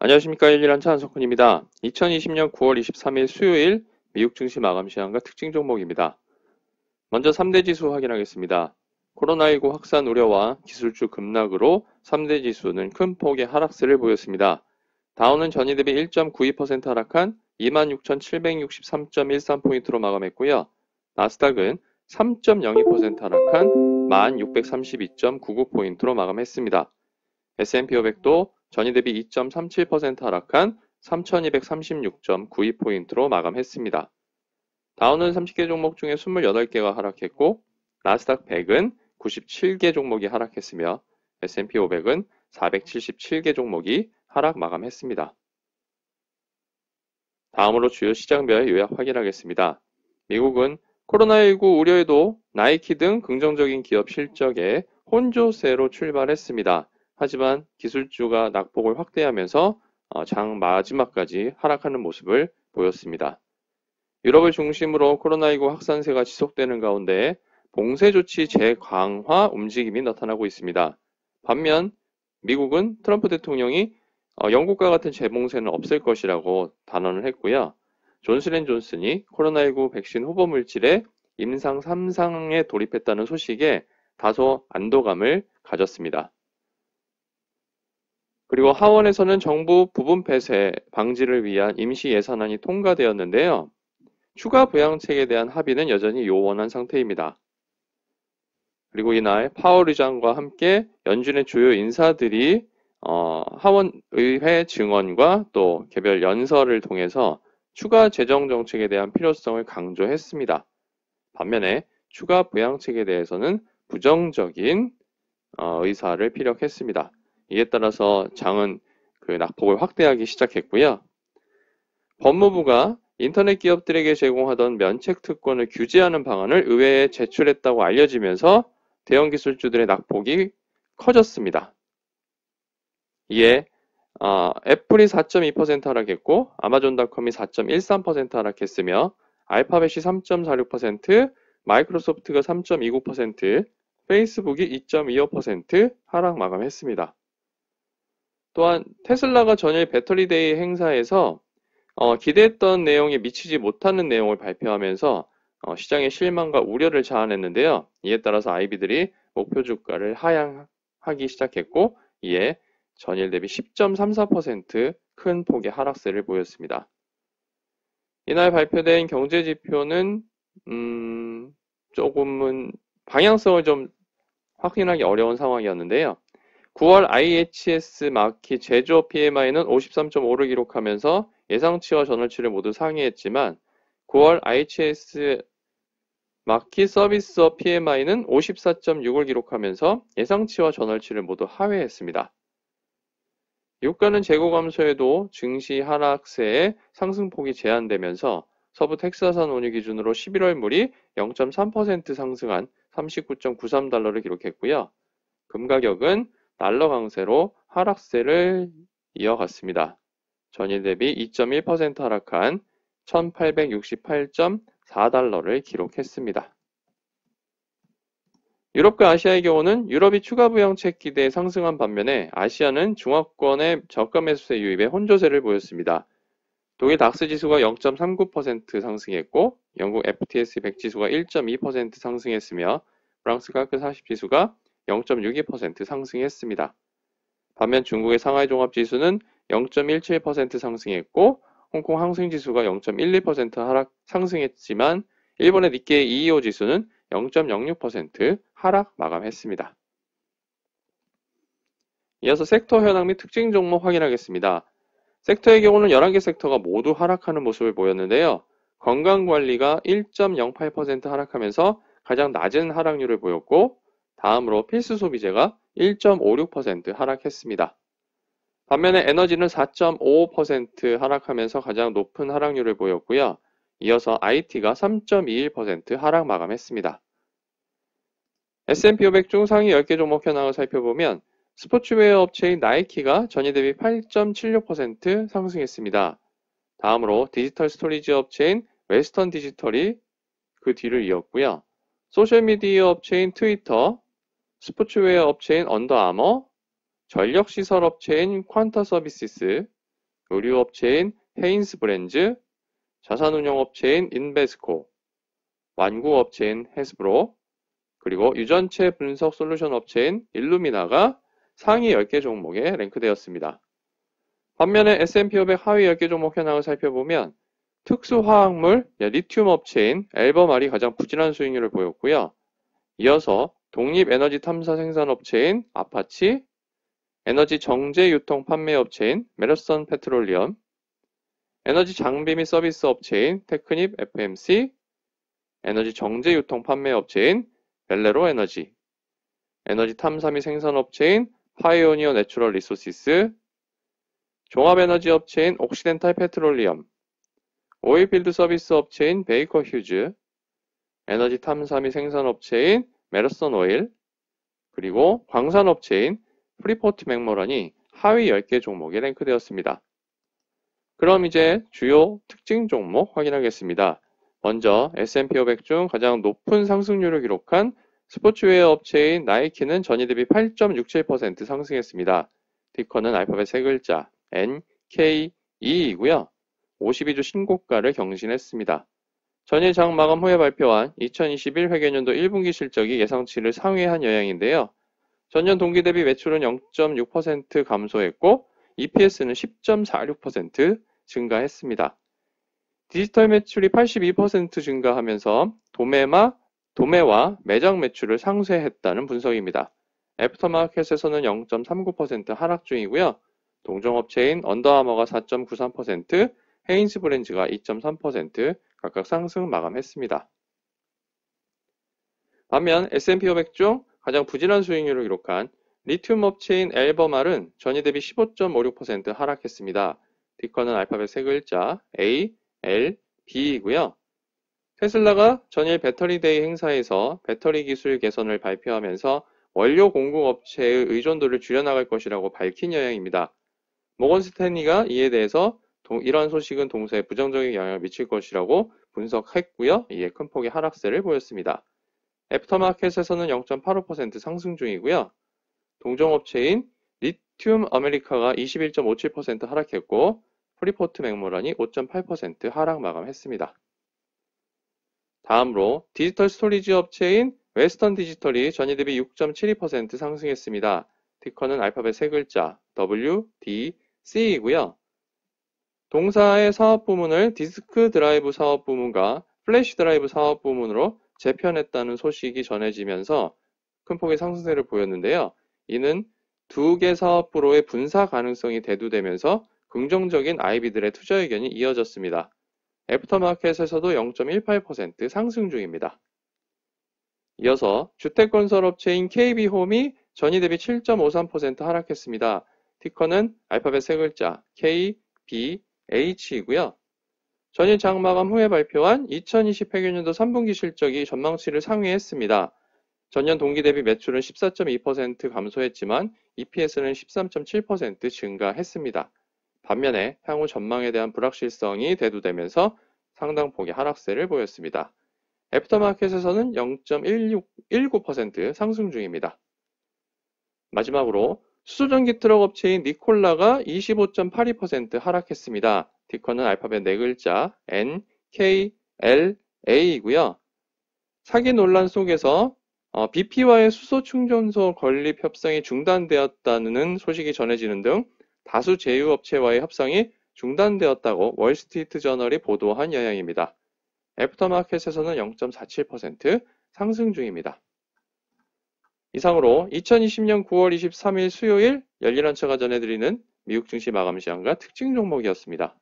안녕하십니까. 일일한차 한석훈입니다. 2020년 9월 23일 수요일 미국 증시 마감 시황과 특징 종목입니다. 먼저 3대 지수 확인하겠습니다. 코로나19 확산 우려와 기술주 급락으로 3대 지수는 큰 폭의 하락세를 보였습니다. 다우는 전일 대비 1.92% 하락한 26,763.13포인트로 마감했고요. 나스닥은 3.02% 하락한 1,632.99포인트로 마감했습니다. S&P 500도 전일 대비 2.37% 하락한 3,236.92포인트로 마감했습니다. 다우는 30개 종목 중에 28개가 하락했고 나스닥 100은 97개 종목이 하락했으며 S&P 500은 477개 종목이 하락 마감했습니다. 다음으로 주요 시장별 요약 확인하겠습니다. 미국은 코로나19 우려에도 나이키 등 긍정적인 기업 실적에 혼조세로 출발했습니다. 하지만 기술주가 낙폭을 확대하면서 장 마지막까지 하락하는 모습을 보였습니다. 유럽을 중심으로 코로나19 확산세가 지속되는 가운데 봉쇄 조치 재강화 움직임이 나타나고 있습니다. 반면 미국은 트럼프 대통령이 영국과 같은 재봉쇄는 없을 것이라고 단언을 했고요. 존슨앤존슨이 코로나19 백신 후보 물질의 임상 3상에 돌입했다는 소식에 다소 안도감을 가졌습니다. 그리고 하원에서는 정부 부분 폐쇄 방지를 위한 임시 예산안이 통과되었는데요. 추가 부양책에 대한 합의는 여전히 요원한 상태입니다. 그리고 이날 파월 의장과 함께 연준의 주요 인사들이 하원의회 증언과 또 개별 연설을 통해서 추가 재정 정책에 대한 필요성을 강조했습니다. 반면에 추가 부양책에 대해서는 부정적인 의사를 피력했습니다. 이에 따라서 장은 그 낙폭을 확대하기 시작했고요. 법무부가 인터넷 기업들에게 제공하던 면책 특권을 규제하는 방안을 의회에 제출했다고 알려지면서 대형 기술주들의 낙폭이 커졌습니다. 이에 애플이 4.2% 하락했고 아마존닷컴이 4.13% 하락했으며 알파벳이 3.46%, 마이크로소프트가 3.29%, 페이스북이 2.25% 하락 마감했습니다. 또한 테슬라가 전일 배터리데이 행사에서 기대했던 내용에 미치지 못하는 내용을 발표하면서 시장의 실망과 우려를 자아냈는데요. 이에 따라서 IB들이 목표 주가를 하향하기 시작했고 이에 전일 대비 10.34% 큰 폭의 하락세를 보였습니다. 이날 발표된 경제지표는 조금은 방향성을 좀 확인하기 어려운 상황이었는데요. 9월 IHS 마키 제조업 PMI는 53.5를 기록하면서 예상치와 전월치를 모두 상회했지만 9월 IHS 마키 서비스업 PMI는 54.6을 기록하면서 예상치와 전월치를 모두 하회했습니다. 유가는 재고 감소에도 증시 하락세의 상승폭이 제한되면서 서부 텍사스산 원유 기준으로 11월 물이 0.3% 상승한 39.93달러를 기록했고요. 금 가격은 달러 강세로 하락세를 이어갔습니다. 전일 대비 2.1% 하락한 1868.4달러를 기록했습니다. 유럽과 아시아의 경우는 유럽이 추가 부양책 기대에 상승한 반면에 아시아는 중화권의 저가 매수세 유입에 혼조세를 보였습니다. 독일 닥스 지수가 0.39% 상승했고 영국 FTSE 100 지수가 1.2% 상승했으며 프랑스 카크 40 지수가 0.62% 상승했습니다. 반면 중국의 상하이 종합지수는 0.17% 상승했고 홍콩 항생지수가 0.12% 하락 상승했지만 일본의 니케이 225 지수는 0.06% 하락 마감했습니다. 이어서 섹터 현황 및 특징 종목 확인하겠습니다. 섹터의 경우는 11개 섹터가 모두 하락하는 모습을 보였는데요. 건강관리가 1.08% 하락하면서 가장 낮은 하락률을 보였고 다음으로 필수소비재가 1.56% 하락했습니다. 반면에 에너지는 4.55% 하락하면서 가장 높은 하락률을 보였고요. 이어서 IT가 3.21% 하락 마감했습니다. S&P 500 중 상위 10개 종목 현황을 살펴보면 스포츠웨어 업체인 나이키가 전일 대비 8.76% 상승했습니다. 다음으로 디지털 스토리지 업체인 웨스턴 디지털이 그 뒤를 이었고요. 소셜미디어 업체인 트위터, 스포츠웨어 업체인 언더아머, 전력시설 업체인 퀀타 서비스, 의류업체인 헤인스브렌즈, 자산운용업체인 인베스코, 완구업체인 헤스브로, 그리고 유전체 분석 솔루션 업체인 일루미나가 상위 10개 종목에 랭크되었습니다. 반면에 S&P 500 하위 10개 종목 현황을 살펴보면 특수화학물, 리튬 업체인 앨버말이 가장 부진한 수익률을 보였고요. 이어서 독립에너지 탐사 생산 업체인 아파치, 에너지 정제 유통 판매 업체인 메르선 페트롤리엄, 에너지 장비 및 서비스 업체인 테크닙 FMC, 에너지 정제 유통 판매 업체인 벨레로 에너지, 에너지 탐사 및 생산 업체인 파이오니어 내추럴 리소시스, 종합에너지 업체인 옥시덴탈 페트롤리엄, 오일필드 서비스 업체인 베이커 휴즈, 에너지 탐사 및 생산 업체인 메르선 오일, 그리고 광산 업체인 프리포트 맥모런이 하위 10개 종목에 랭크되었습니다. 그럼 이제 주요 특징 종목 확인하겠습니다. 먼저 S&P 500 중 가장 높은 상승률을 기록한 스포츠웨어 업체인 나이키는 전일 대비 8.67% 상승했습니다. 티커는 알파벳 세 글자 NKE이고요. 52주 신고가를 경신했습니다. 전일 장 마감 후에 발표한 2021 회계연도 1분기 실적이 예상치를 상회한 영향인데요. 전년 동기 대비 매출은 0.6% 감소했고 EPS는 10.46% 증가했습니다. 디지털 매출이 82% 증가하면서 도매와 매장 매출을 상쇄했다는 분석입니다. 애프터마켓에서는 0.39% 하락 중이고요. 동종업체인 언더아머가 4.93%, 헤인스브렌즈가 2.3% 각각 상승 마감했습니다. 반면 S&P 500 중 가장 부진한 수익률을 기록한 리튬 업체인 앨버말은 전일 대비 15.56% 하락했습니다. 티커는 알파벳 세 글자 A, L, B이고요. 테슬라가 전일 배터리데이 행사에서 배터리 기술 개선을 발표하면서 원료 공급업체의 의존도를 줄여나갈 것이라고 밝힌 영향입니다. 모건 스탠리가 이에 대해서 이러한 소식은 동사에 부정적인 영향을 미칠 것이라고 분석했고요. 이에 큰 폭의 하락세를 보였습니다. 애프터마켓에서는 0.85% 상승 중이고요. 동종업체인 리튬 아메리카가 21.57% 하락했고 프리포트 맥모런이 5.8% 하락 마감했습니다. 다음으로 디지털 스토리지 업체인 웨스턴 디지털이 전일 대비 6.72% 상승했습니다. 티커는 알파벳 세 글자 WDC이고요. 동사의 사업 부문을 디스크 드라이브 사업 부문과 플래시 드라이브 사업 부문으로 재편했다는 소식이 전해지면서 큰 폭의 상승세를 보였는데요. 이는 두 개 사업부로의 분사 가능성이 대두되면서 긍정적인 IB들의 투자 의견이 이어졌습니다. 애프터마켓에서도 0.18% 상승 중입니다. 이어서 주택건설업체인 KB홈이 전일 대비 7.53% 하락했습니다. 티커는 알파벳 세 글자 KBH이고요. 전일 장 마감 후에 발표한 2020 회계연도 3분기 실적이 전망치를 상회했습니다. 전년 동기 대비 매출은 14.2% 감소했지만 EPS는 13.7% 증가했습니다. 반면에 향후 전망에 대한 불확실성이 대두되면서 상당폭의 하락세를 보였습니다. 애프터마켓에서는 0.19% 상승 중입니다. 마지막으로 수소전기 트럭 업체인 니콜라가 25.82% 하락했습니다. 티커는 알파벳 네 글자 NKLA이고요. 사기 논란 속에서 BP와의 수소 충전소 건립 협상이 중단되었다는 소식이 전해지는 등 다수 제휴업체와의 협상이 중단되었다고 월스트리트 저널이 보도한 영향입니다. 애프터마켓에서는 0.47% 상승 중입니다. 이상으로 2020년 9월 23일 수요일 열일한처가 전해드리는 미국 증시 마감 시황과 특징 종목이었습니다.